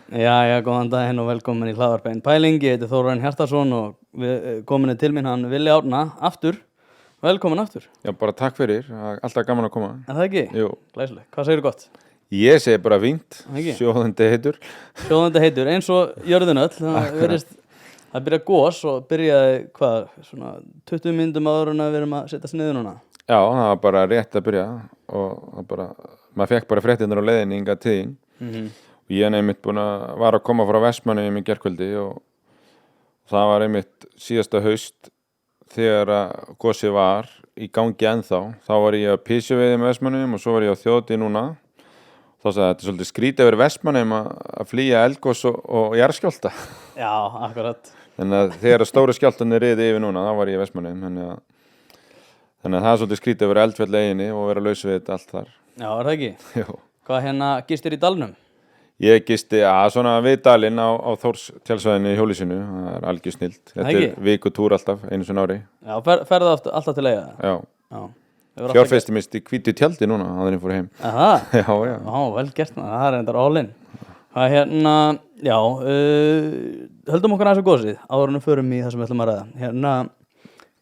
Já, góðan daginn og velkomin í Hlaðvarpið Pæling. Ég heiti Þórarinn Hjartarson og við komin til mín hann Villi Árna aftur. Velkomin aftur. Já, bara takk fyrir. Alltaf gaman að koma. Er það ekki? Jú. Glæsilegt. Hvað segirðu gott? Ég segi bara fínt. Ekki? Sjóðandi heitur. Sjóðandi heitur, eins og jörðin öll. Það byrja gos og byrjaði svona 20 mínútum áður en við erum að setjast niður núna. Já, það var bara rétt að byrja og maður fekk bara fréttirnar á leiðinni hingað til þín. Og ég einmitt var að koma frá Vestmannaeyjum í gærkvöldi og það var einmitt síðasta haust þegar að gosið var í gangi ennþá. Þá var ég á písjuveiði með Vestmannaeyjum og svo var ég á þjóðhátíð núna. Þá sagði þetta er svolítið skrítið yfir Vestmannaeyjum að flýja eldgos og jarðskjálfta. Já, akkurat. Þannig að þegar stóru skjálftarnir riðu yfir núna, þá var ég í Vestmannaeyjum. Þannig að það er svolítið skrítið að vera eldfjall eyjunni og vera laus við þetta allt þar. Já, er það ekki? Jú. Hvað gistir í dalnum? Ég gisti svona við dalinn á Þórstjálsvæðinu í hjólísinu. Það er algjör snilld. Þetta er vikutúr alltaf, einu sinni ári. Já, ferðu alltaf til Eyja? Já. Fjárfesti mist í hvítu tjaldi núna, áður en ég fór heim. Aha. Já. Á, vel gert maður. Það er endar all in. Höldum okkur aðeins á gosið, áður en við förum í það sem við ætlum að ræða.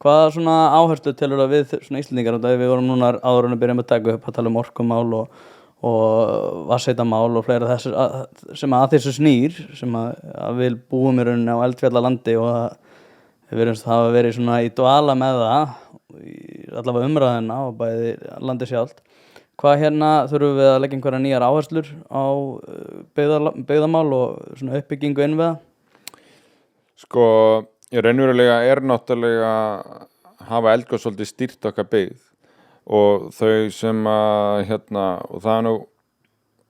Hvaða svona áherslu telur að við svona Íslendingar, við vorum núna áður en við byrjum að taka upp að tala um orkumál og vatnsveitamál og fleira þessu sem að þessu snýr, sem að við búum í rauninni á eldfjallalandi og við verðumst hafa verið svona í dvala með það, allavega umræðina og bæði landið sjálft. Hvað þurfum við að leggja einhverja nýjar áherslur á byggðamál og svona uppbyggingu innviða? Sko, raunverulega er náttúrulega hafa eldgos svolítið stýrt okkar byggð og þau sem og það er nú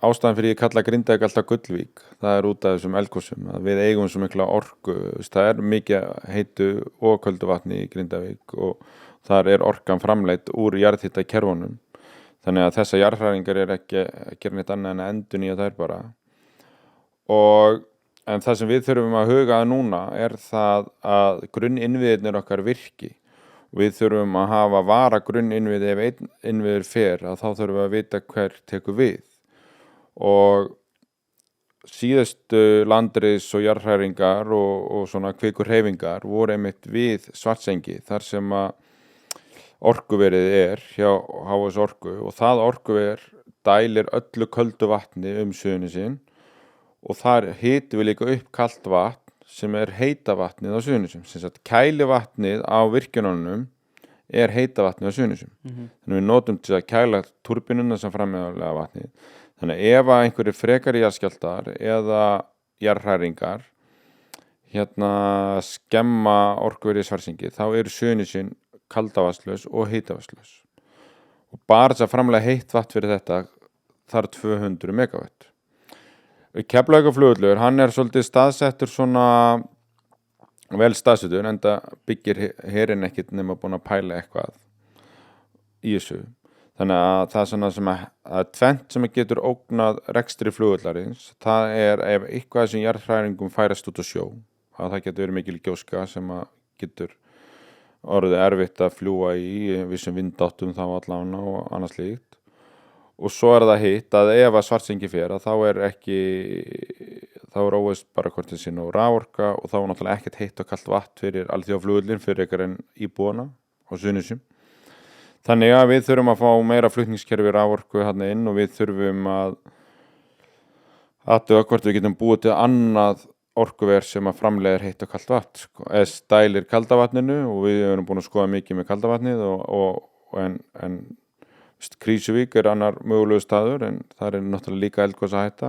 ástæðan fyrir ég kalla Grindavík alltaf Gullvík, það er út af þessum eldgosum, að við eigum svo mikla orku, það er mikið heitu og köldu vatni í Grindavík og þar er orkan framleidd úr jarðhitakerfunum, þannig að þessar jarðhræringar er ekki að gera neitt annað en að endurnýja þær bara. En það sem við þurfum að huga að núna er það að grunninnviðirnir okkar virki. Við þurfum að hafa vara grunninnviði ef einn innviður fer, að þá þurfum við að vita hver tekur við. Og síðustu landris og jarðhræringar og svona kvikurhreyfingar voru einmitt við Svartsengi, þar sem að orkuverið er hjá HS Orku og það orkuver dælir öllu köldu vatni Suðurnesin. Og þar hitum við líka upp kalt vatn sem er heita vatnið á Suðurnesjum. Sem sagt kælivatnið á virkjununum er heita vatnið á Suðurnesjum. Þannig við notum til að kæla túrbínuna sem framleiða vatnið. Þannig að ef einhverjir frekari jarðskjálftar eða jarðhræringar skemma orkuverið í Svartsengi, þá eru Suðurnesin kaldavatnslaus og heitavatnslaus. Og bara þess að framleiða heitt vatn fyrir þetta þarf 200 megawatt. Keflavíkurflugvöllur, hann er svolítið staðsettur svona vel staðsettur, enda byggir herinn ekkert nema búin að pæla eitthvað í þessu. Þannig að það er svona sem að tvennt sem getur ógnað rekstri flugvallarins, það er ef eitthvað sem jarðhræringum færast út á sjó, að það getur verið mikil gjóska sem að getur orðið erfitt að fljúga í vissum vindáttum þá allan og annað slíkt. Og svo er það hitt að ef að Svartsengi fer að þá er óveist bara hvort það sé nú raforka og þá er náttúrulega ekkert heitt og kalt vatn fyrir alþjóðaflugvöllinn fyrir einhver en íbúana á Suðurnesjum. Þannig að við þurfum að fá meira flutningskerfi raforku hérna inn og við þurfum að athuga hvort við getum búið til annað orkuver sem að framleiðir heitt og kalt vatn, eða stælir kaldavatninu og við erum búin að skoða mikið með kaldavatnið en Krýsuvík er annar mögulegu staður en það er náttúrulega líka eldgos að hætta.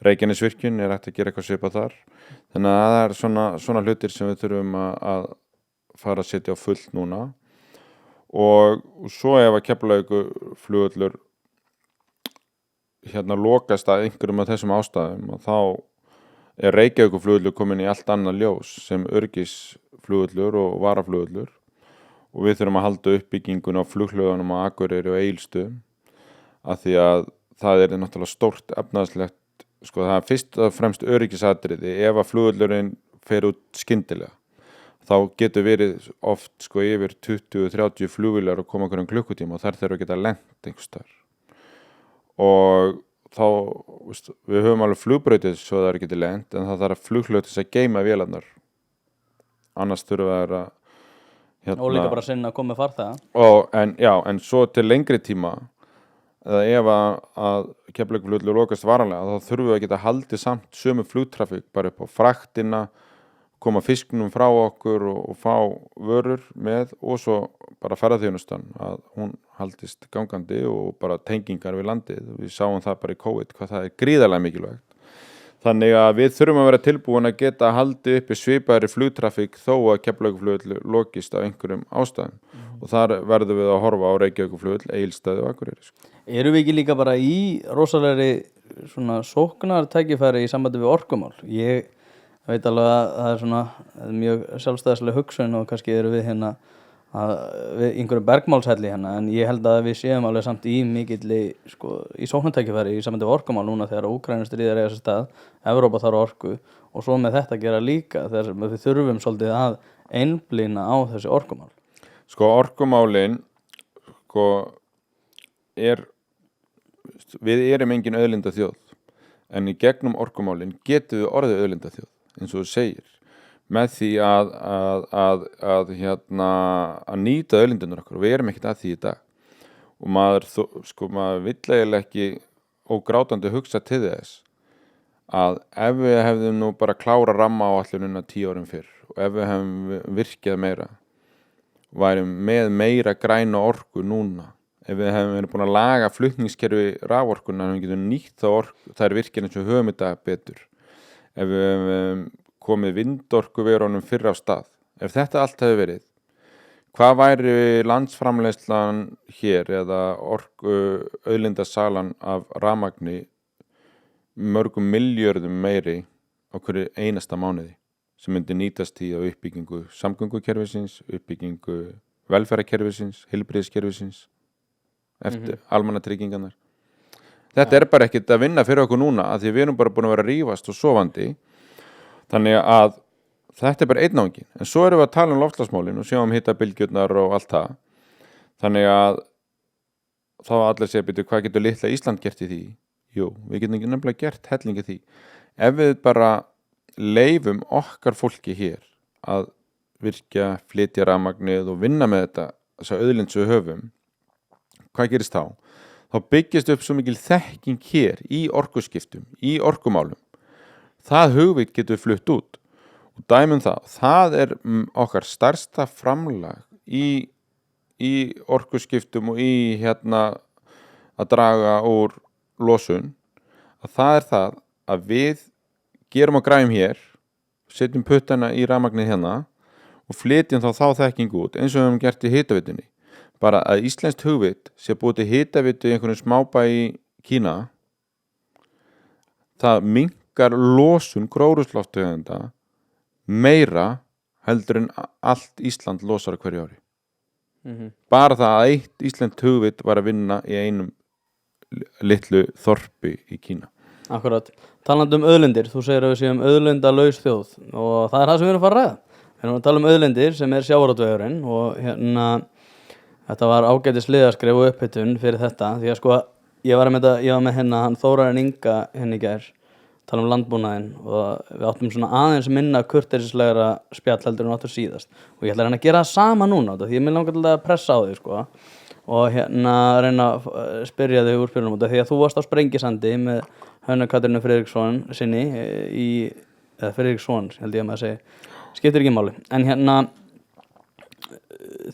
Reykjanesvirkjun er hægt að gera eitthvað svipað þar. Þannig að það er svona hlutir sem við þurfum að fara að setja á fullt núna. Og svo ef að Keflavíkurflugvöllur lokast að einhverjum af þessum ástæðum og þá er Reykjavíkurflugvöllur komin í allt annað ljós sem öryggisflugvöllur og varaflugvöllur. Og við þurfum að halda uppbyggingun á flughlöðunum á Akureyri og Egilsstöðum af því að það er náttúrulega stórt efnahagslegt, það er fyrst og fremst öryggisatriði ef að flugvöllurinn fer út skyndilega. Þá getur verið oft yfir 20-30 flugvélar og koma einhverjum klukkutíma og þær þurfa að geta lent einhvers staðar. Og þá við höfum alveg flugbrautið svo það geti lent, en það þarf flughljóð til að geyma vélarnar, annars þurfa það að og líka bara sinna að koma með farþega. en svo til lengri tíma eða ef að Keflavíkurflugvöllur lokast varanlega, þá þurfum við að geta haldið samt sömu flugtrafík bara upp á fraktina, koma fisknum frá okkur og fá vörur með, og svo bara ferðaþjónustan að hún haldist gangandi og bara tengingar við landið. Við sáum það bara í COVID hvað það er gríðarlega mikilvægt. Þannig að við þurfum að vera tilbúin að geta haldið uppi svipaðri flugtrafík þó að Keflavíkurflugvöllur lokist af einhverjum ástæðum. Og þar verðum við að horfa á Reykjavíkurflugvöll, Egilsstaði og Akureyri. Erum við ekki líka bara í rosalegri svona sóknartækifæri í sambandi við orkumál? Ég veit alveg að það er svona mjög sjálfstæðislega hugsun og kannski erum við hérna við einhverju bergmálshelli hérna, en ég held að við séum alveg samt í mikilli í sóknartækifæri í sambandi við orkumál núna þegar Úkraínustríðið eiga sér stað, Evrópa þarf orku og svo með þetta gera líka þegar við þurfum svolítið að einblína á þessi orkumál. Orkumálin við erum engin auðlindaþjóð, en í gegnum orkumálin getum við orðið auðlindaþjóð, eins og þú segir, með því að nýta auðlindunar okkur, og við erum ekkert að því í dag. Og maður vill eiginlega ekki ógrátandi hugsa til þess að ef við hefðum nú bara klára rammaáætlunina 10 árum fyrr, og ef við hefðum virkjað meira, værum með meira græna orku núna, ef við hefum verið búin að laga flutningskerfi raforkunar, við getum nýtt þær virkjanir sem við höfum í dag betur, ef við hefum komið vindorkuverunum fyrr af stað, ef þetta allt hefur verið, hvað væri landsframleiðslan hér eða auðlindasalan af rafmagni mörgum milljörðum meiri á hverju einasta mánuði, sem myndi nýtast í uppbyggingu samgöngukerfisins, uppbyggingu velferðarkerfisins, heilbrigðiskerfisins, eftir almannatryggingarnar. Þetta er bara ekkert að vinna fyrir okkur núna, af því við erum bara búin að vera að rífast og sofandi. Þannig að þetta er bara einn ángin. En svo erum við að tala um loftslagsmálin og sjáum hitabylgjurnar og allt það. Þannig að þá allir segja, byrju, hvað getur litla Ísland gert í því? Jú, við getum ekki nefnilega gert hellingi því. Ef við bara leifum okkar fólki hér að virkja, flytja rafmagnið og vinna með þetta, þessa auðlind sem við höfum, hvað gerist þá? Þá byggist upp svo mikil þekking hér í orkuskiptum, í orkumálum. Það hugvit getur flutt út. Og dæmum það er okkar stærsta framlag í orkuskiptum og í að draga úr losun, að það er það að við gerum og græjum hér, setjum puttana í rafmagnið hérna og flytjum þá þekkingu út, eins og við höfum gert í hitavitunni. Bara að íslenskt hugvit sé búið til hitavitu í einhvern smábæ í Kína, það minnkar losun gróðurhúsalofttegunda meira heldur en allt Ísland losar hverju ári. Bara það að eitt íslenskt hugvit var að vinna í einum litlu þorpi í Kína. Akkurat. Talandi auðlindir, þú segir að við séum auðlindalaus þjóð og það er það sem við erum að fara að ræða. Við erum að tala auðlindir sem er sjávarútvegurinn og þetta var ágætis liðaskrif og upphitun fyrir þetta, því að ég var með hann Þórarinn Inga í gær, tala um landbúnaðinn, og við áttum svona aðeins minna kurteisislegra spjall heldur en áttum síðast, og ég ætla að gera það sama núna, því ég vil langar til að pressa á þig og reyna að spyrja þig úr spyrjunum, því að þú varst á Sprengisandi með Hönnu Katrínu Friðriksson sinni eða Friðriksson held ég að maður segi, skiptir ekki máli, en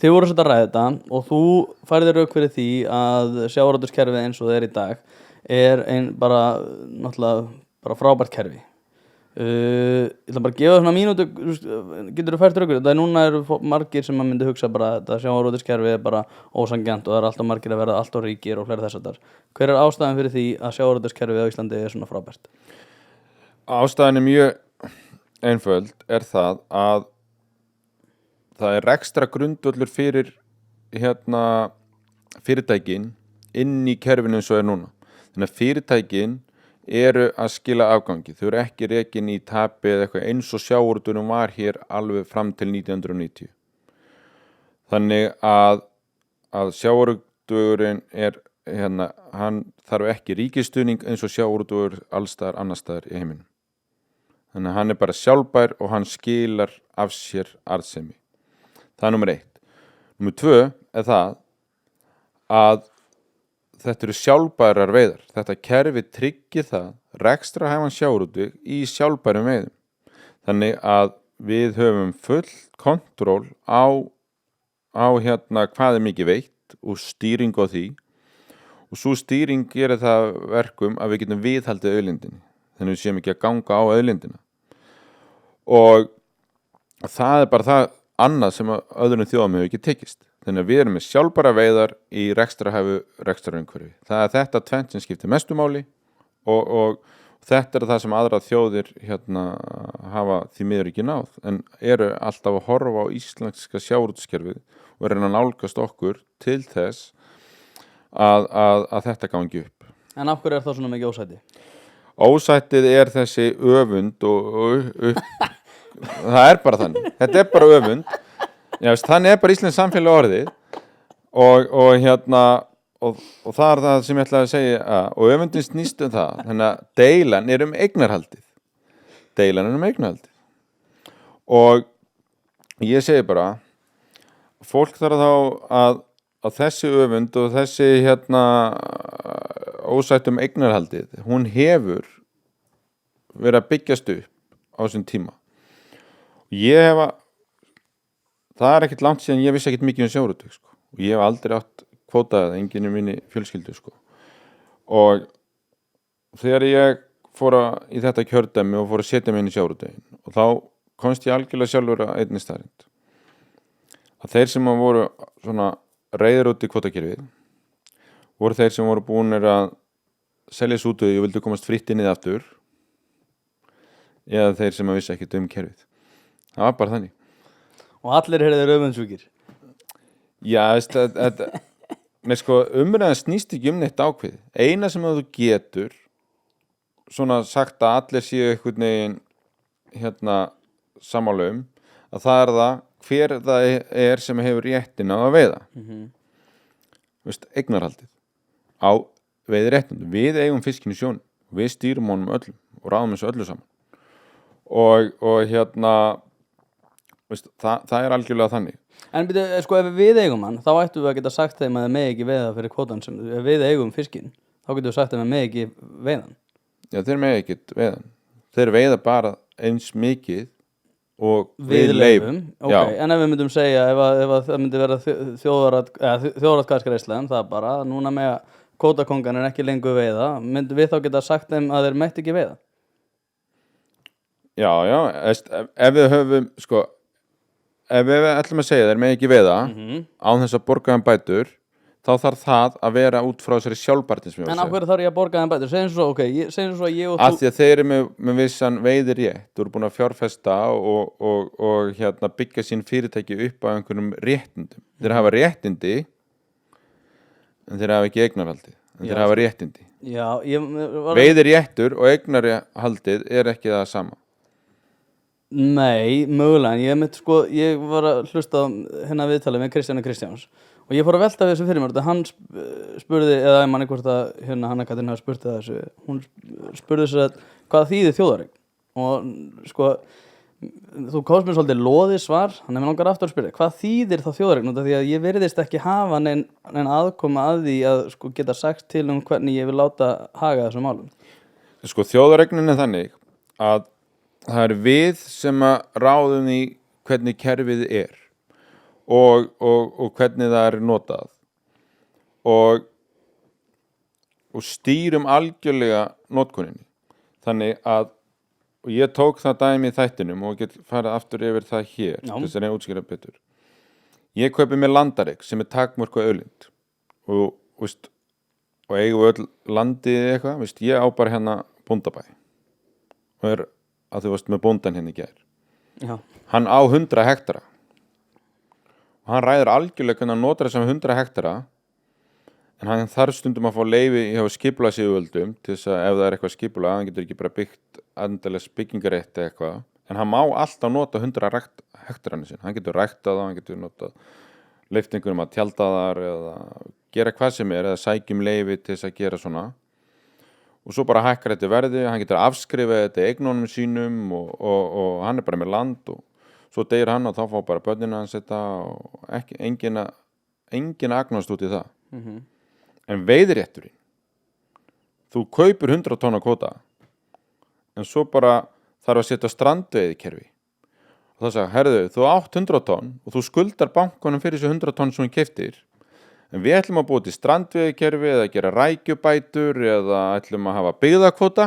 þið voru að ræða þetta og þú færðir rauk fyrir því að sjávarútvegskerfið eins og það er í dag er bara náttúrulega bara frábært kerfi. Ég ætla bara að gefa svona mínútu, getur þú fært rauk fyrir þetta? Núna eru margir sem myndi hugsa bara að þetta sjávarútvegskerfið er bara ósanngjarnt og það er alltaf margir að verða alltaf ríkir og fleiri þess að þar. Hver er ástæðan fyrir því að sjávarútvegskerfið á Íslandi er svona frábært? Ástæðan er mjög einföld, er það að það er ekstra grundvöllur fyrir fyrirtækin inn í kerfinu eins og er núna. Þannig að fyrirtækin eru að skila afgangi. Þau eru ekki rekin í tapi eða eitthvað, eins og sjávarútvegurinn var hér alveg fram til 1990. Þannig að sjávarútvegurinn er hann þarf ekki ríkisstuðning eins og sjávarútvegur allstaðar annarstaðar í heiminum. Þannig að hann bara sjálfbær og hann skilar af sér arðsemi. Það er númer 1. Númer 2 er það að þetta eru sjálfbærar veiðar. Þetta kerfi tryggir það rekstrarhæfan sjávarútveg í sjálfbærum veiðum. Þannig að við höfum full kontról á hvað er mikið veitt og stýring á því, og svo stýring gerir það verkum að við getum viðhaldið auðlindinni, þannig við séum ekki að ganga á auðlindina. Og það er bara það annað sem öðrum þjóðum hefur ekki tekist. Þannig að við erum með sjálfbæra veiðar í rekstrarhæfu rekstrarumhverfi. Það er þetta tvennt sem skiptir mestu máli, og þetta er það sem aðrar þjóðir hafa því miður ekki náð, en eru alltaf að horfa á íslenska sjávarútvegskerfið og reyna að nálgast okkur til þess að þetta gangi upp. En af hverju er það svona mikið ósætti? Ósættið er þessi öfund og það er bara þannig. Þetta er bara öfund. Já, þannig er bara íslensk samfélag orðið og það er það sem ég ætlaði að segja og öfundin snýst um það. Þannig að deilan er um eignarhaldið. Og ég segi bara fólk þarf þá að þessi öfund og þessi ósættum eignarhaldið, hún hefur verið að byggjast upp á þessum tíma. Það er ekkert langt síðan ég vissi ekkert mikið um sjávarútveg, og ég hef aldrei átt kvótað enginn í minni fjölskyldu, og þegar ég fór í þetta kjördæmi og fór að setja mig inn í sjávarútveginn, og þá komst ég algjörlega sjálfur að einni staðreynd að þeir sem voru svona reiðir út í kvótakerfið voru þeir sem voru búinir að selja þessu út og vildu komast fritt inn í það aftur, eða þeir sem vissi ekkert um kerfið. Það var bara þannig. Og allir þeir öfundsjúkir. Já, umræðan snýst ekki um neitt ákveð. Eina sem þú getur svona sagt að allir séu einhvern veginn sammála að það er það hver það er sem hefur réttina að veiða. Eignarhaldið á veiðiréttindum. Við eigum fiskinn í sjónum, við stýrum honum öllum og ráðum þessu öllu saman, og það er algjörlega þannig. En ef við eigum hann, þá ættum við að geta sagt þeim að það megi ekki veiða fyrir kvótan sem ef við eigum fiskinn, þá getum við sagt þeim að megi ekki veiðan. Já, þeir megi ekkert veiðan. Þeir veiða bara eins mikið og við leyfum. Okay. En ef við myndum segja ef það myndi vera þjóðaratkvæðisgreiðsla, það bara núna með kvótakongan er ekki lengur veiða, myndum við þá geta sagt þeim að þeir mætti ekki veiða? Já, ef við höfum ef við ætlum að segja þeir með ekki veiða án þess að borga þeim bætur, þá þarf það að vera út frá þessari sjálfbærni sem ég var að segja. En af hverju þarf ég að borga þeim bætur? Segjum svo að ég og þú... Af því að þeir eru með vissan veiðirétt, þú eru búin að fjárfesta og byggja sín fyrirtæki upp á einhverjum réttindum. Þeir hafa réttindi, en þeir hafa ekki eignarhaldið. En þeir hafa réttindi. Já, veiðiréttur og eignarhaldið er ekki það sama. Nei, mögulega, en ég var að hlusta viðtalið með Kristjáns og ég fór að velta við þessu fyrir mér, hann spurði, eða ég manni hvort að Hanna-Katrín hafi spurt þessu, hún spurði þess að hvað þýðir þjóðareign, og þú komst mér svolítið loðið svar, hann mér langar aftur að spyrja, hvað þýðir þá þjóðareign, því að ég virðist ekki hafa nein aðkoma að því að geta sagt til hvernig ég vil láta haga þessum málum. Þjóðareignin er þannig að það er við sem að ráðum í hvernig kerfið er og hvernig það er notað og stýrum algjörlega notkuninni. Þannig að, og ég tók það dæmi í þættinum og get farið aftur yfir það hér, þess að reyna útskýra betur. Ég kaupi mér landareign sem er takmörkuð auðlind og eigum öll landið eitthvað, ég á bara bóndabæ og er að þú varst með bóndan í gær. Já. Hann á 100 hektara og hann ræður algjörlega hvernig hann notar þessum 100 hektara, en hann þarf stundum að fá leyfi hjá skipulagsyfirvöldum til þess að ef það er eitthvað skipulag, hann getur ekki bara byggt endilega byggingarétt eitthvað, en hann má alltaf nota 100 hektarana sín. Hann getur ræktað það, hann getur notað leyft einhverjum að tjalda þar eða gera hvað sem er eða sækjum leyfi til þess að gera svona og svo bara hækkar þetta verði, hann getur afskrifað þetta eignunum sínum og hann er bara með land og svo deyr hann og þá fá bara börnin hans þetta og engin agnast út í það. En veiðirétturinn, þú kaupir 100 tonn af kvóta en svo bara þarf að setja strandveiðikerfi og það sagði, herðu, þú átt 100 tonn og þú skuldar bankanum fyrir þessu 100 tonn sem þú keyptir en við ætlum að búa til strandveiðikerfi eða gera rækjubætur eða ætlum að hafa byggðakvóta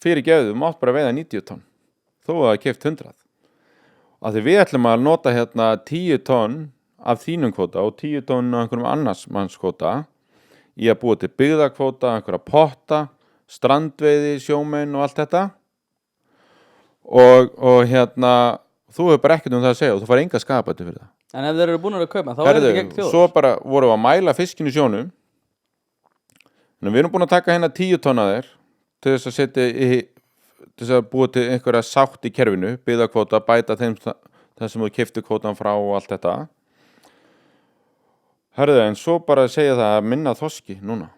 fyrir gefðu, þú mátt bara veiða 90 tonn þó að það keypt 100 af því við ætlum að nota hérna 10 tonn af þínum kvóta og 10 tonn af einhverjum annars manns kvóta í að búa til byggðakvóta, einhverja potta, strandveiði, sjómenn og allt þetta og hérna þú hefur bara ekkert það að segja og þú fær enga skaðabætur fyrir það. En ef þeir eru búin að kaupa, þá er þetta gegn þjóðar. Svo bara vorum við að mæla fiskinn í sjónum en við erum búin að taka hérna 10 tonna þér til þess að setja til þess að búa til einhverja sátt í kerfinu, byggðakvóta, bæta þeim það sem þú keyptir kvótan frá og allt þetta. Herðu, en svo bara segja það að minna þorski núna.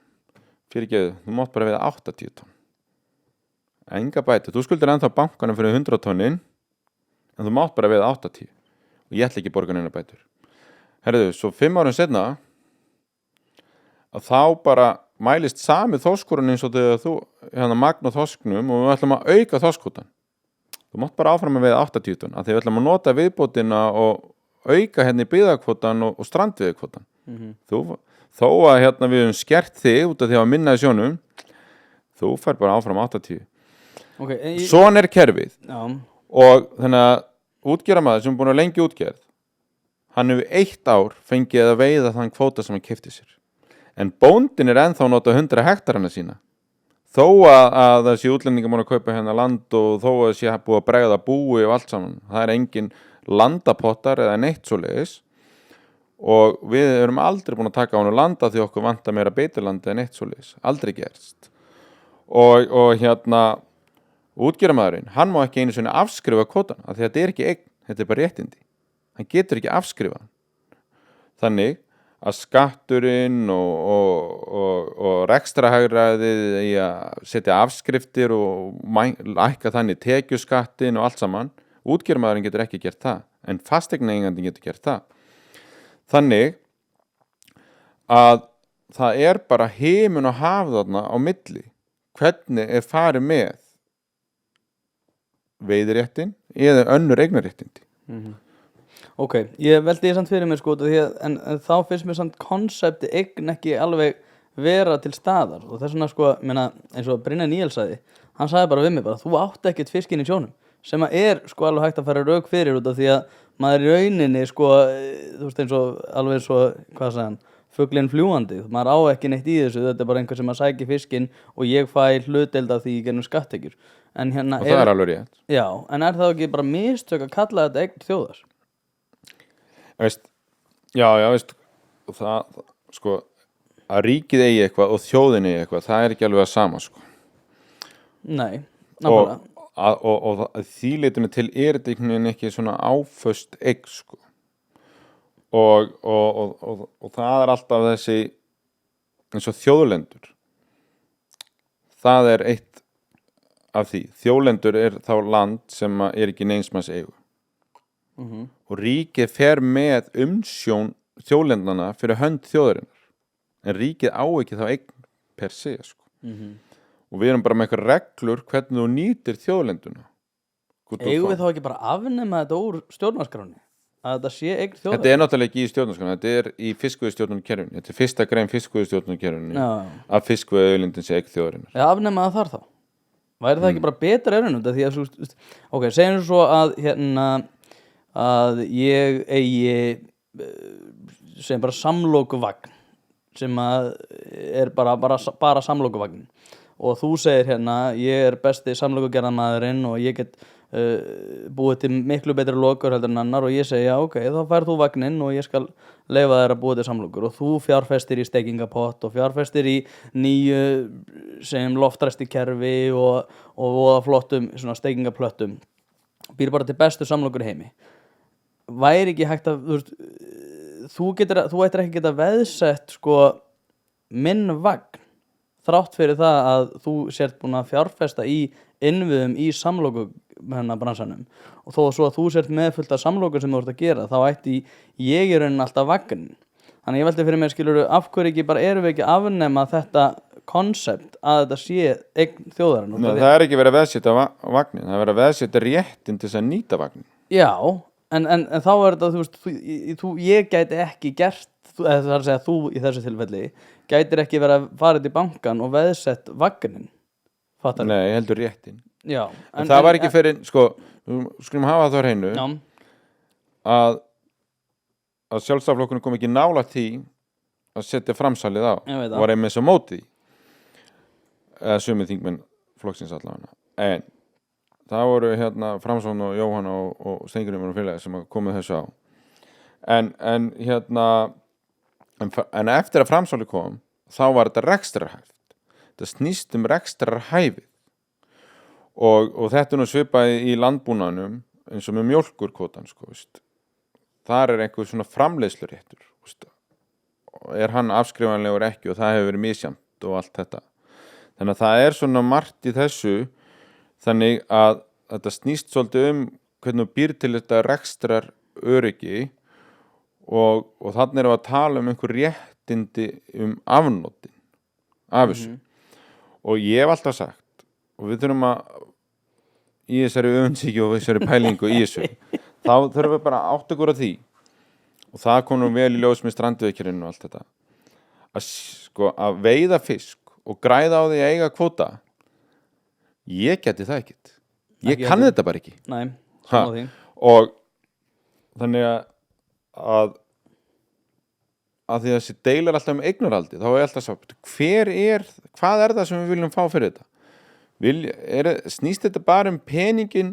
Fyrirgeðu, þú mátt bara veiða 80 tonn. Enga bæti, þú skuldir ennþá bankanum fyrir 100 tonnin en þú mátt bara veiða 80 og ég ætla ekki borga neina bætur. Herðu, svo 5 árum seinna að þá bara mælist sami þorskurinn eins og þegar þú magna þorsknum og við ætlum að auka þorskkvótann. Þú mátt bara áfram að veiða 80 tonn af því við ætlum að nota viðbótina og auka hérna í byggðakvótann og strandveiðikvótann. Þó að hérna við höfum skert þig út af því að minna í sjónum þú fær bara áfram 80 Svona er kerfið og þannig að útgerðarmaður sem er búin að lengi útgerð hann hefur 1 ár fengið að veiða þann kvóta sem hann keypti sér en bóndin er ennþá að nota 100 hektarana sína þó að þessi útlendingar múin að kaupa hérna land og þó að þessi búið að bregða búi og allt saman það er engin landapottar eða neitt svoleiðis og við erum aldrei búin að taka á hann landa því okkur vantar meira beitilandi en eitt svoleiðis, aldrei gerst og hérna útgerðarmaðurinn, hann má ekki einu sinni afskrifa kvótan, af því að þetta er ekki eign, þetta er bara réttindi hann getur ekki afskrifa þannig að skatturinn og rekstrahagræðið í að setja afskriftir og lækka þannig tekjuskattin og allt saman útgerðarmaðurinn getur ekki gert það en fasteignaeigandinn getur gert það þannig að það er bara himin og haf þarna á milli hvernig er farið með veiðiréttin eða önnur eignarréttindi. Ok, ég veldi því samt fyrir mér sko því að en þá finnst mér samt konsepti eign ekki alveg vera til staðar og þess vegna sko, meina, eins og Brynjar Níels sagði, hann sagði bara við mig bara, þú átt ekkert fiskinn í sjónum sem að er sko alveg hægt að fara rauk fyrir út af því að maður í rauninni sko, þú veist eins og alveg svo, hvað sagði hann, fuglinn fljúgandi, maður á ekki neitt í þessu, þetta er bara einhver sem að sæki fiskinn og ég fæ hlutdeild af því í gennum skattekjur. En hérna og það er alveg rétt. Já, en er það ekki bara mistök að kalla þetta eign þjóðar? Veist, já, veist, það, sko, að ríkið eigi eitthvað og þjóðin eigi eitthvað, það er ekki alveg að sama, sko. Nei, nákvæmlega. Og því leitinu til er þetta einhvern veginn ekki svona áföst eign, sko. Og það er alltaf þessi eins og þjóðlendur. Það er eitt af því. Þjóðlendur er þá land sem er ekki neinsmanns eigu. Og ríkið fer með umsjón þjóðlendana fyrir hönd þjóðarinnar. En ríkið á ekki þá eign per se, sko. Og við erum bara með eitthvað reglur hvernig þú nýtir þjóðlenduna. Eigum við þá ekki bara afnema þetta úr stjórnarskráni? Að þetta sé eign þjóðar? Þetta er náttúrulega ekki í stjórnarskráni, þetta er í fiskveiðistjórnarkerfinu. Þetta er fyrsta grein fiskveiðistjórnarkerfinu að fiskveiðiauðlindin sé eign þjóðarinnar. Eða afnema það þar þá? Væri það ekki bara betra erunum? Því að, ok, segjum svo að hérna að ég eigi segjum bara samlokuvagn sem að er bara samlokuvagn og þú segir hérna ég er besti samlokugerðarmaðurinn og ég get búið til miklu betri lokur heldur en annar og ég segi já ok, þá færð þú vagninn og ég skal leyfa þér að búið til samlokur og þú fjárfestir í steikingapott og fjárfestir í nýju sem loftræsti kerfi og voða flottum svona steikingaplöttum býr bara til bestu samlokur í heimi væri ekki hægt að þú ættir ekki geta veðsett sko minn vagn þrátt fyrir það að þú sért búin að fjárfesta í innviðum í samloku bransanum og þó svo að þú sért með fullt af samlokur sem þú ert að gera þá ætti ég í rauninni alltaf vagn. Þannig ég velti fyrir mér skilur af hverju ekki bara erum við ekki að afnema þetta konsept að þetta sé eign þjóðarinnar. Nei, það er ekki verið að veðsetja vagnin, það er verið að veðsetja réttin til þess að nýta vagnin. Já, en þá er þetta, þú veist, ég gæti ekki gert, eða það er að segja þú í þessu tilfelli, gætir ekki verið að fara til bankan og veðsett vagnin, fattar? Nei, heldur réttin. Já. En það var ekki fyrir, sko, skulum hafa það á hreinu, að sjálfstæðisflokkurinn kom ekki nálægt því að setja framsalið á og var einmitt svo mótið eða sumir þingmenn flokksins allavega. En það voru Framsókn og Jóhann og Steingrímur og félagi sem komið þessu á. En eftir að framsalið kom þá var þetta rekstrarhæft. Þetta snýst rekstrarhæfið og þetta nú svipaði í landbúnaðinum eins og með mjólkurkvótann, sko, veist. Þar er einhver svona framleiðsluréttur, er hann afskrifanlegur ekki og það hefur verið misjafnt og allt þetta. Þannig að það er svona margt í þessu þannig að þetta snýst svolítið hvernig þú býr til þetta rekstrar öryggi og þannig erum við að tala einhver réttindi afnotin af þessu. Og ég hef alltaf sagt og við þurfum að í þessari öfundsýkju og þessari pælingu í þessu þá þurfum við bara átt okkur á því og það komum vel í ljós með strandveiðkerfinu og allt þetta að veiða fisk og græða á því að eiga kvóta ég geti það ekkert ég kann þetta bara ekki. Nei, svona því. Og þannig að því að þessi deilar alltaf eignarhaldi þá er alltaf sagt hvað er það sem við viljum fá fyrir þetta snýst þetta bara peningin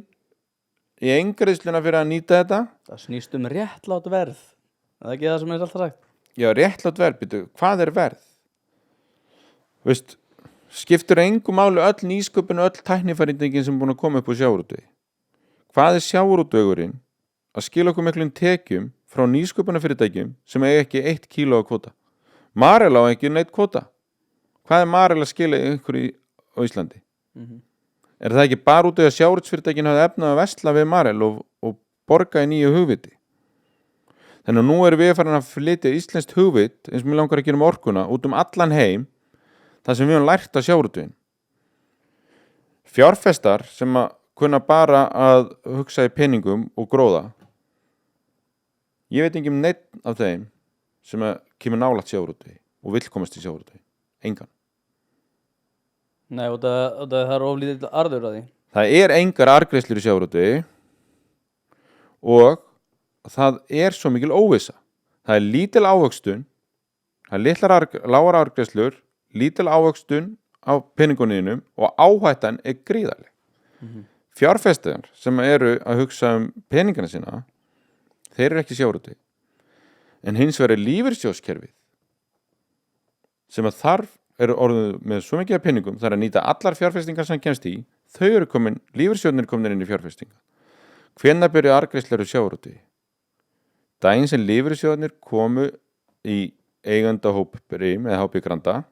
í eingreiðsluna fyrir að nýta þetta? Það snýst réttlátt verð. Er það ekki það sem er alltaf sagt? Já, réttlátt verð, hvað er verð? Veist, skiptir engu máli öll nýsköpun og öll tæknifæringin sem er búin að koma upp á sjávarútvegi. Hvað er sjávarútvegurinn að skila okkur miklum tekjum frá nýsköpunarfyrirtækjum sem eiga ekki 1 kíló á kvóta? Marel á ekki neitt kvóta. Hvað er Marel að skila einhverju á Íslandi? Er það ekki bara út af að sjávarútvegsfyrirtækin hafa efnað að versla við Marel og borga í nýju hugviti? Þannig að nú erum við farin að flytja íslenskt hugvit eins og mér langar að gera orkuna út allan heim það sem við höfum lært að sjávarútveginn. Fjárfestar sem að kunna bara að hugsa í peningum og gróða ég veit ekki neitt af þeim sem að kemur nálægt sjávarútvegi og vill komast í sjávarútvegi. Engan. Nei, og það er oflítið arður að því. Það er engar arðgreiðslur í sjávarútvegi og það er svo mikil óvissa. Það er lítil ávöxtun, það er lágar arðgreiðslur, lítil ávöxtun á peningunum og áhættan er gríðarleg. Fjárfestar sem eru að hugsa peningana sína, þeir eru ekki sjávarútvegi. En hins vegar lífeyrissjóðskerfið sem að þarf eru orðið með svo mikið af peningum, það er að nýta allar fjárfestingar sem kemst í, lífeyrissjóðnir komin inn í fjárfestingar. Hvenær byrja arðgreiðslur í sjávarútvegi? Daginn sem lífeyrissjóðnir komu í eigandahóp Brim eða hópi Granda,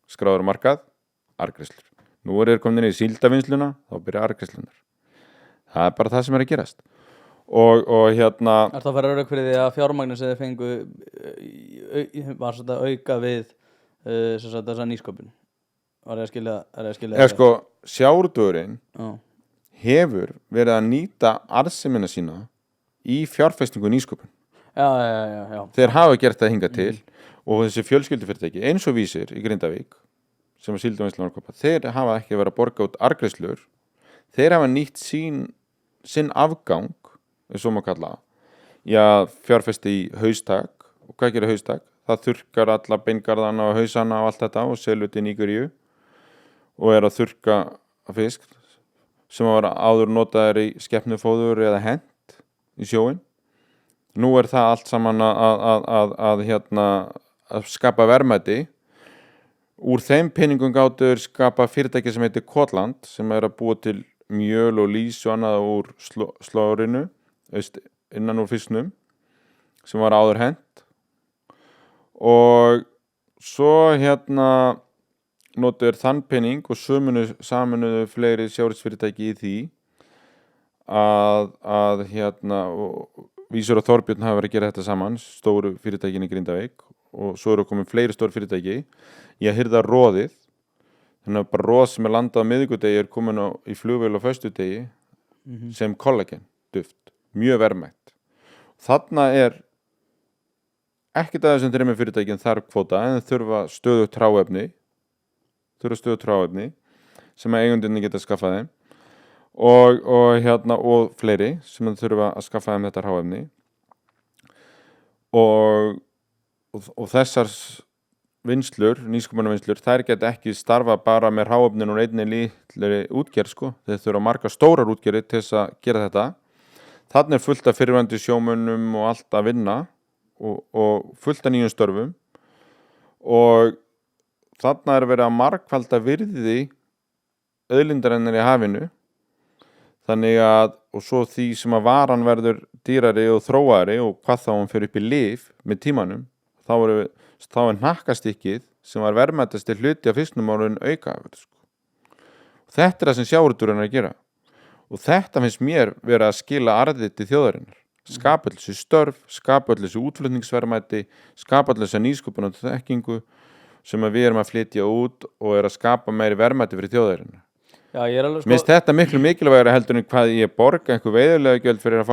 skráður á markað, arðgreiðslur. Nú eru þeir komin inn í síldavinnsluna, þá byrja arðgreiðslunar. Það er bara það sem er að gerast. Og Er það að fara rauk fyrir því að fjármagnir sem þið fengu var þetta auka við þessa nýsköpun? Var ég að skilja sko, sjávarútvegurinn hefur verið að nýta arðsemina sína í fjárfestingu nýsköpun. Já. Þeir hafa gert það hingað til og þessi fjölskyldufyrirtæki eins og Vísir í Grindavík sem að síldavinnsluna kaupa, þeir hafa ekki verið að borga út arðgreiðslur. Þeir hafa nýtt sinn afgang eins og maður kalla fjárfesti í haustak. Og hvað gerir haustak? Það þurrkar alla beingarðana og hausana og allt þetta og selur til Nígeríu og er að þurrka fisk sem var áður notaður í skepnufóður eða hent í sjóinn. Nú er það allt saman að skapa verðmæti. Úr þeim peningum gátur skapa fyrirtæki sem heitir Kotland sem er að búa til mjöl og lýs og annað úr slórinu innan úr fisknum sem var áður hent og svo notuður þann pening og saminuðu fleiri sjávarútvegsfyrirtæki í því að og Vísir og Þorbjörn hafa verið að gera þetta saman, stóru fyrirtækin í Grindavík, og svo eru komin fleiri stór fyrirtæki í að hirða roðið. Þannig að bara roð sem landað á miðvikudegi komin í flugvél á föstudegi sem kollagen duft, mjög verðmætt. Þarna ekkert að þessum þremur fyrirtækin þarf kvóta, en þurfa stöðugt hráefni sem að eigendurnir geta skaffað þeim og fleiri sem þurfa að skaffa þeim þetta hráefni og þessar vinslur, nýsköpunarvinslur, þær geta ekki starfa bara með hráefnin og einni lítilli útgerð, sko. Þeir þurfa margar stórar útgerðir til þess að gera þetta. Þarna fullt af fyrrverandi sjómönnum og allt að vinna og fullt af nýjum störfum og þarna verið að margfalda virði auðlindarinnar í hafinu. Þannig að, og svo því sem að varan verður dýrari og þróari og hvað þá hún fyrir upp í lyf með tímanum, þá hnakkastykkið sem var verðmætasti hluti af fisknum orðinn aukaafurð, sko. Þetta það sem sjávarútvegurinn að gera. Og þetta finnst mér vera að skila arði til þjóðarinnar. Skapa öll þessi störf, skapa öll þessi útflutningsverðmæti, skapa öll þessi nýsköpun og þekkingu sem við erum að flytja út og að skapa meiri verðmæti fyrir þjóðarinnar. Já, ég alveg Mér finnst þetta miklu mikilvægara heldur en hvað ég borga einhver veiðilegugjöld fyrir að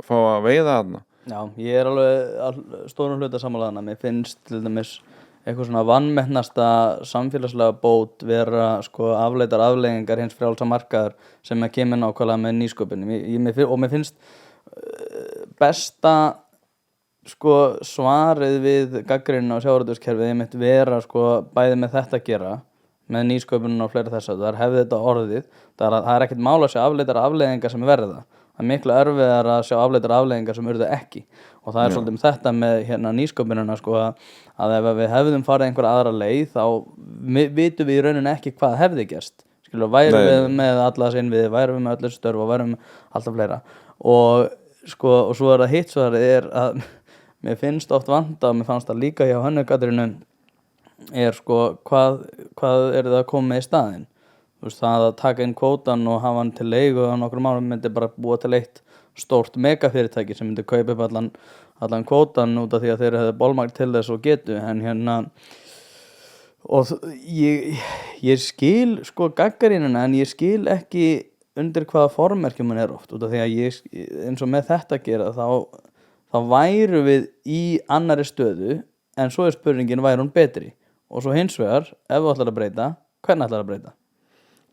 fá að veiða þarna. Já, ég alveg stórum hluta sammála þarna. Mér finnst til dæmis eitthvað svona vanmetnasta samfélagslega bót vera afleitar afleiðingar hins frjálsa markaðar sem kemur nákvæmlega með nýsköpun. Og mér finnst besta svarið við gagnrýnina á sjávarútvegskerfið einmitt vera bæði með þetta að gera, með nýsköpunum og fleiri þess að það hefði þetta orðið. Það er ekkert mál að sjá afleitar afleiðingar sem verða. Það miklu erfiðar að sjá afleitar afleiðingar sem urðu ekki. Og það svolítið þetta með nýsköpunina að ef við hefðum farið einhverja aðra leið þá vitum við í rauninni ekki hvað hefði gerst. Værum við með alla þessi innviði, værum við með öll þessi störf og værum alltaf fleira. Og svo það hitt svarið að mér finnst oft vanta og mér fannst það líka hjá Hönnu Katrínu hvað það að koma með í staðinn. Það að taka inn kvótan og hafa hann til leigu á nokkrum árum myndi bara búa til eitt stórt megafyrirtæki sem myndi kaupa upp allan kvótan út af því að þeir hefðu bolmagn til þess og getu. En og ég skil gagnrýnina en ég skil ekki undir hvaða formerkjum hann oft út af því að eins og með þetta að gera þá væru við í annari stöðu en svo spurningin væri hún betri. Og svo hins vegar, ef við ætlar að breyta, hvernig ætlar að breyta?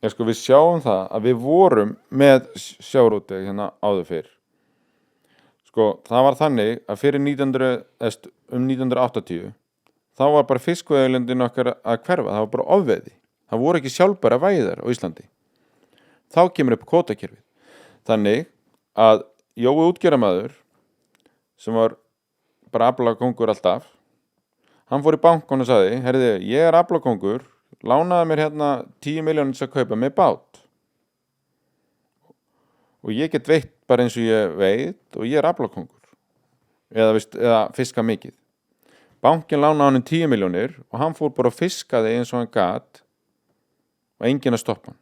Við sjáum það að við vorum með sjávarútveg áður fyrr. Það var þannig að fyrir 1980 þá var bara fiskveiðiauðlindin okkar að hverfa, það var bara ofveiði. Það voru ekki sjálfbæra veiðar á Íslandi. Þá kemur upp kvótakerfið. Þannig að Jói útgerðarmaður sem var bara aflakóngur alltaf, hann fór í bankann og sagði, herði, ég er aflakóngur, lánaði mér 10 milljónir til að kaupa með bát. Og ég get veitt bara eins og ég veit og ég er aflakóngur. Eða fiska mikið. Bankinn lánaði hann 10 milljónir og hann fór bara að fiskaði eins og hann gat og enginn að stoppa hann.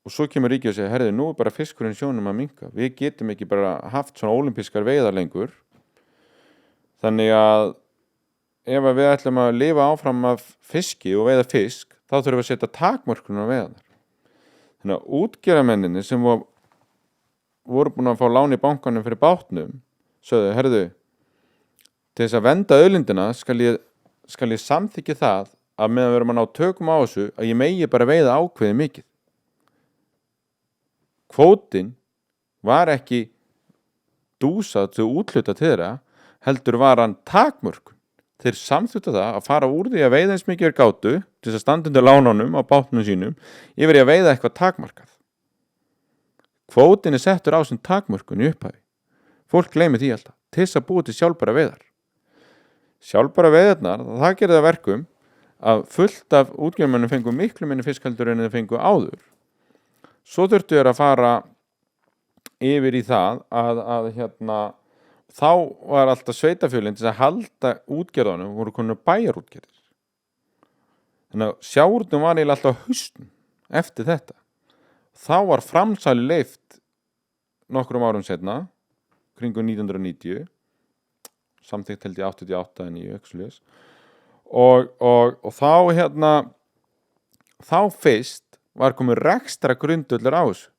Og svo kemur ríkið og segir, herði, nú bara fiskurinn sjónum að minnka. Við getum ekki bara haft svona ólympískar veiðar lengur. Þannig að ef við ætlum að lifa áfram af fiski og veiða fisk, þá þurfum við að setja takmörkun á veiðarnar. Þannig að útgerðarmennirnir sem voru búin að fá lán í bankanum fyrir bátnum, sögðu, herðu, til þess að vernda auðlindina skal ég samþykja það að meðan við erum að ná tökum á þessu að ég megi bara veiða ákveðið mikið. Kvótinn var ekki dúsað til úthluta til þeirra, heldur var hann takmörkun. Þeir samþyktu það að fara úr því að veiða eins mikið gátu til þess að standa undir lánunum á bátnum sínum yfir í að veiða eitthvað takmarkað. Kvótinn settur á sem takmörkun í upphafi. Fólk gleymi því alltaf, til þess að búa til sjálfbæra veiðar. Sjálfbæra veiðarnar, það gerði það verkum að fullt af útgerðarmönnum fengu miklu minni fiskheldur en þeir fengu áður. Svo þurftu þeir að fara yfir í það að þá var alltaf sveitafjölinn til að halda útgerðunum voru konur bæjarútgerðir. Þannig að sjávarútvegurinn var eiginlega alltaf á hausnum eftir þetta. Þá var framsali leyft nokkrum árum seinna, kringum 1990, samþykkt held ég 88 en 9, ekki svoleiðis. Og þá þá fyrst var komið rekstra grundvöllur á þessu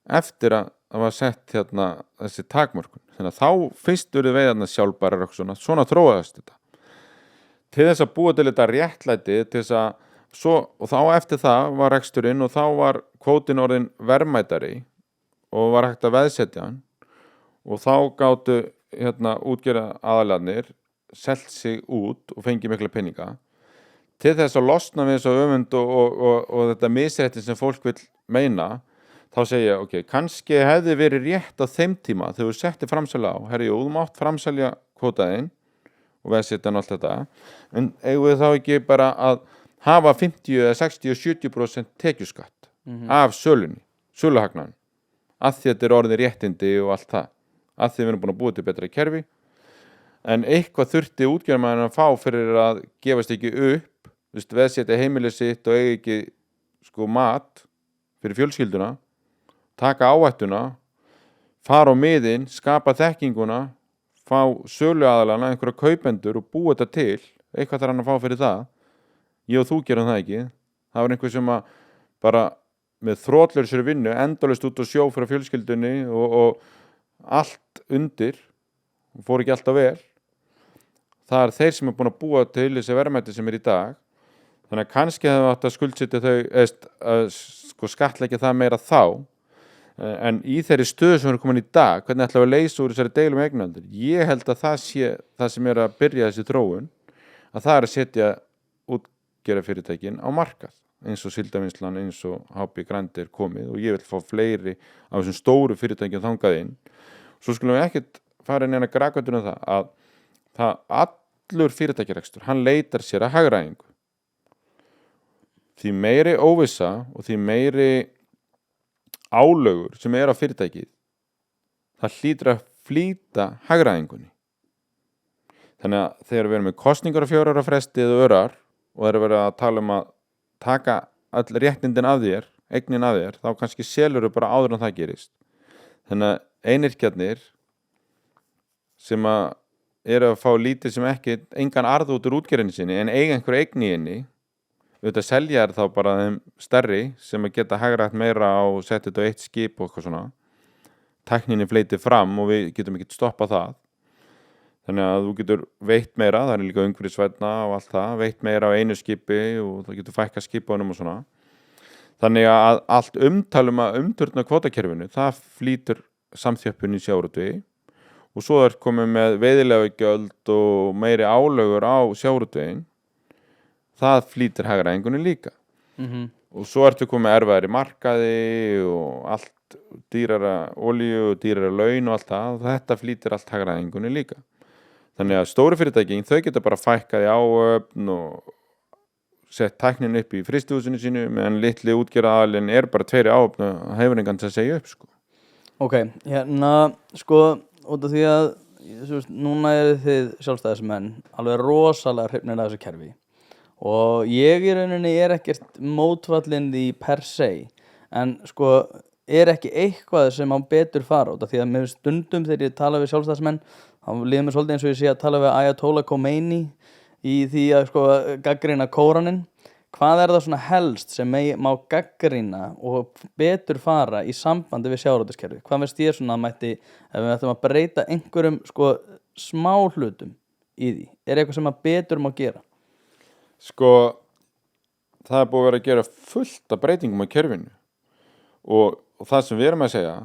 eftir að það var sett þessi takmörkun. Þannig að þá fyrst urðu veiðarnar sjálfbærar og svona þróaðist þetta. Til þess að búa til þetta réttlæti, og þá eftir það var reksturinn og þá var kvótinn orðinn verðmætari og var hægt að veðsetja hann og þá gátu útgerða aðalarnir selt sig út og fengi mikla peninga. Til þess að losna við þessu öfund og þetta misrétti sem fólk vill meina, þá segja, ok, kannski hefði verið rétt á þeim tíma þegar þú setti framselja á, þú mátt framselja kvótaðinn og veðsetja hann allt þetta, en eigum við þá ekki bara að hafa 50 eða 60 og 70% tekjuskatt af sölunni, söluhagnaðinn, að því þetta orðið réttindi og allt það, að því við erum búin að búa til betra kerfi, en eitthvað þurfti útgerðarmaðurinn að fá fyrir að gefast ekki upp, veðsetja heimilið sitt og eigi ekki mat fyrir fjölskylduna, taka áhættuna, fara á miðin, skapa þekkinguna, fá söluaðalana, einhverja kaupendur og búa þetta til, eitthvað þarf hann að fá fyrir það. Ég og þú gerum það ekki. Það var einhver sem að bara með þrotlausri vinnu, endalaust út á sjó fyrir fjölskyldunni og allt undir, og fór ekki alltaf vel. Það þeir sem er búin að búa til þessi verðmæti sem í dag. Þannig að kannski hefur átt að skuldsetja þau, skattleggja það meira þá. En í þeirri stöðu sem við erum komin í dag, hvernig ætlum við að leysa úr þessari deilum eignarhaldi? Ég held að það sé það sem er að byrja þessi þróun, að það er að setja útgerðarfyrirtækin á markað, eins og Síldarvinnslan, eins og HB Grandi er komið og ég vil fá fleiri af þessum stóru fyrirtækjum þangað inn. Svo skulum við ekkert fara inn í grafgötuna að það allur fyrirtækjarekstur, hann leitar sér að hagræðingu. Því meiri óvissa og því meiri álögur sem er á fyrirtækið, það hlýtur að flýta hagræðingunni. Þannig að þegar við erum með kosningar á 4 ára fresti eða örar og það er verið að tala um að taka all réttindin af þér, eignin af þér, þá kannski selur þau bara áður en það gerist. Þannig að einyrkjarnir sem að eru að fá lítið sem ekki, engan arð út úr útgerðinni sinni en eiga einhver eign í henni, auðvitað selja þá bara þeim stærri sem að geta hagrætt meira á setja þetta á eitt skip og eitthvað svona. Tækninni fleiti fram og við getum ekki stoppað það. Þannig að þú getur veitt meira, það er líka umhverfisvænna og allt það, veitt meira á einu skipi og það getur fækkað skipunum og svona. Þannig að allt umtalum að umturna kvótakerfinu, það flýtur samþjöppun í sjávarútvegi og svo er komið með veiðileyfagjöld og meiri álögur á sjávarútveginn. Það flýtir hagræðingunni líka. Og svo ertu komið erfiðari markaði og allt dýrara olíu og dýrara laun og allt það. Þetta flýtir allt hagræðingunni líka. Þannig að stóru fyrirtækin, þau geta bara fækkað í áöfn og sett tæknin upp í frystihúsinu sínu, meðan litli útgerðaraðilinn er bara 2 áöfn og hefur engan til að segja upp. Ok, út af því að núna eru þið sjálfstæðismenn alveg rosalega hrifnir af þessu kerfi. Og ég í rauninni er ekkert mótfallinn því per se, en er ekki eitthvað sem á betur fara út af því að með stundum þegar ég tala við sjálfstæðismenn, þá líður mér svolítið eins og ég sé að tala við Ayatollah Khomeini í því að gagnrýna Kóraninn. Hvað er það svona helst sem má gagnrýna og betur fara í sambandi við sjávarútvegskerfið? Hvað veist ég svona mætti, ef við ætlum að breyta einhverjum smá hlutum í því? Er eitthvað sem að betur má gera? Það er búið að vera að gera fullt af breytingum á kerfinu og það sem við erum að segja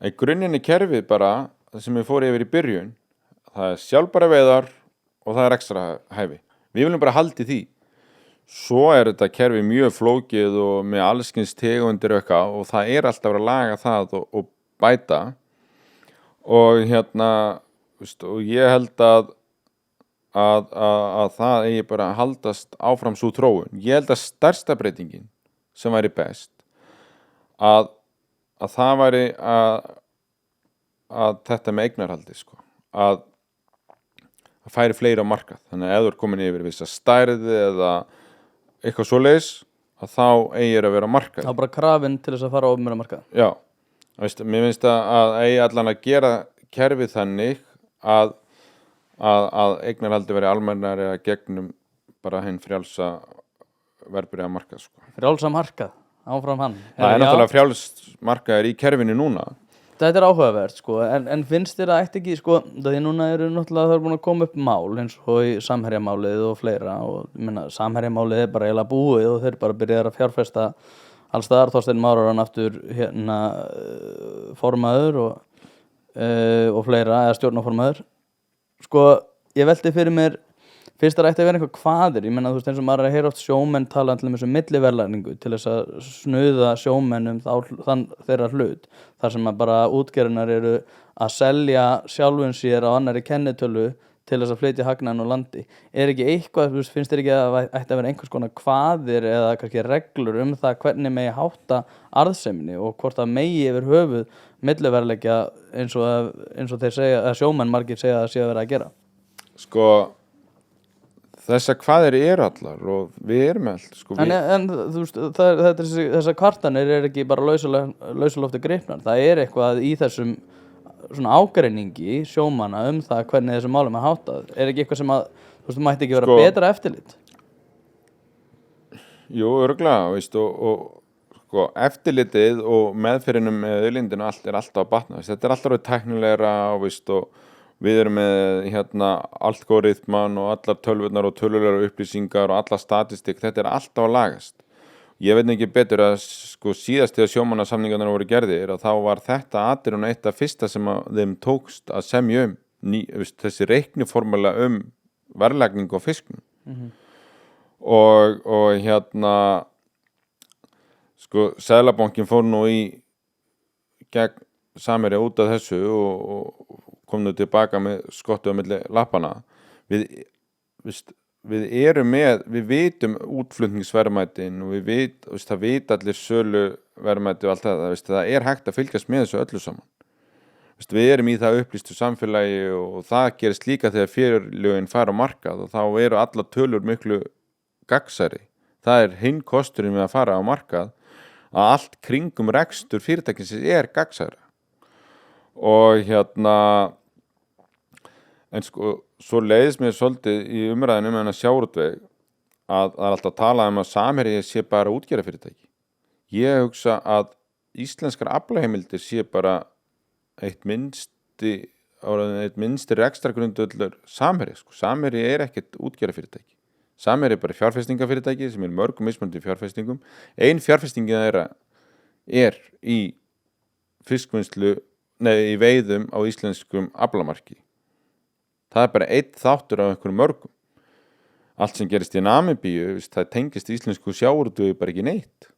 að í grunninn er kerfið bara það sem við fórum yfir í byrjun, það er sjálfbæra veiðar og það er ekstra hæfi. Við viljum bara halda í því. Svo er þetta kerfi mjög flókið og með allskins tegundir og það er alltaf að vera að laga það og bæta og og ég held að það eigi bara að haldast áfram sú þróun. Ég held að stærsta breytingin sem væri best að það væri að að þetta með eignarhaldi sko, að færi fleiri á markað, þannig að ef þú er komin yfir vissa stærði eða eitthvað svoleiðis, að þá eigir að vera á markað. Það er bara krafinn til þess að fara á opinbera markað. Já, veist, mér finnst að eigi allan að gera kerfið þannig að eignarhaldi veri almennari að gegnum bara hinn frjálsa verðbréfa markað sko. Frjálsa markað, áfram hann. Það er náttúrulega frjáls markaður í kerfinu núna. Þetta er áhugavert sko, en finnst þér að ætti ekki sko, því núna eru náttúrulega það er búin að koma upp mál eins og í Samherjamálið og fleira og ég meina Samherjamálið er bara eiginlega búið og þeir bara byrjaðir að fjárfesta alls staðar. Þorsteinn Már var hann aftur hérna formaður og fleira, eða stjórnarformaður. Sko, ég velti fyrir mér fyrst að ætti að vera eitthvað kvaðir, ég meina þú veist eins og maður er að heyra oft sjómenn tala til þess milliverðlagningu til þess að snuða sjómennum þann þeirra hlut, þar sem að bara útgerðirnar eru að selja sjálfum sér á annarri kennitölu til þess að flytja hagnaðinn úr landi. Er ekki eitthvað, finnst þér ekki að ætti að vera einhvers konar kvaðir eða kannski reglur það hvernig megi hátta arðseminni og hvort það megi yfir höfuð milliverðleggja eins og þeir segja, að sjómenn margir segja að sé að vera að gera? Sko, þessar kvaðir eru allar og við erum allt sko, en þú veist, þessar kvartanir er ekki bara lausalofti gripnar, það er eitthvað í þessum svona ágreiningi sjómanna það hvernig þessum málum er háttað. Er ekki eitthvað sem að þú veist, mætti ekki vera sko, betra eftirlit? Jú, örugglega, veist, og sko, eftirlitið og meðferðinum með auðlindinu allt er alltaf að batna, veist, þetta er alltaf tæknilegra veist, og við erum með hérna algoritman og allar tölvurnar og tölulegar upplýsingar og alla statistik, þetta er alltaf að lagast. Ég veit ekki betur að sko síðast þegar sjómannasamningarnir voru gerðir að þá var þetta atriðið eitt af fyrsta sem þeim tókst að semja þessi reikniformúla verðlagningu á fisknum. Og hérna sko Seðlabankinn fór nú í gegn Samherja út af þessu og kom nú tilbaka með skottu á milli lappana. Við erum með, við vitum útflutningsverðmætin og það vita allir söluverðmæti og allt það, það er hægt að fylgjast með þessu öllu saman. Við erum í það upplýstu samfélagi og það gerist líka þegar félögin fara á markað og þá eru alla tölur miklu gagnsærri. Það er hinn kosturinn við að fara á markað að allt kringum rekstur fyrirtækisins er gagnsærra. Og hérna en sko svo leiðist mér svolítið í umræðinu með sjávarútveg að það er alltaf að tala að Samherji sé bara útgerðarfyrirtæki. Ég hugsa að íslenskar aflaheimildir sé bara eitt minnsti rekstrargrundvöllur Samherja. Sko. Samherji er ekkert útgerðarfyrirtæki. Samherji er bara fjárfestingafyrirtæki sem er mörgum mismunandi fjárfestingum. Ein fjárfestingin þeirra er í fiskvinnslu, í veiðum á íslenskum aflamarki. Það er bara einn þáttur af einhverjum mörgum. Allt sem gerist í Namibíu, það tengist íslensku sjávarútvegi bara ekki neitt.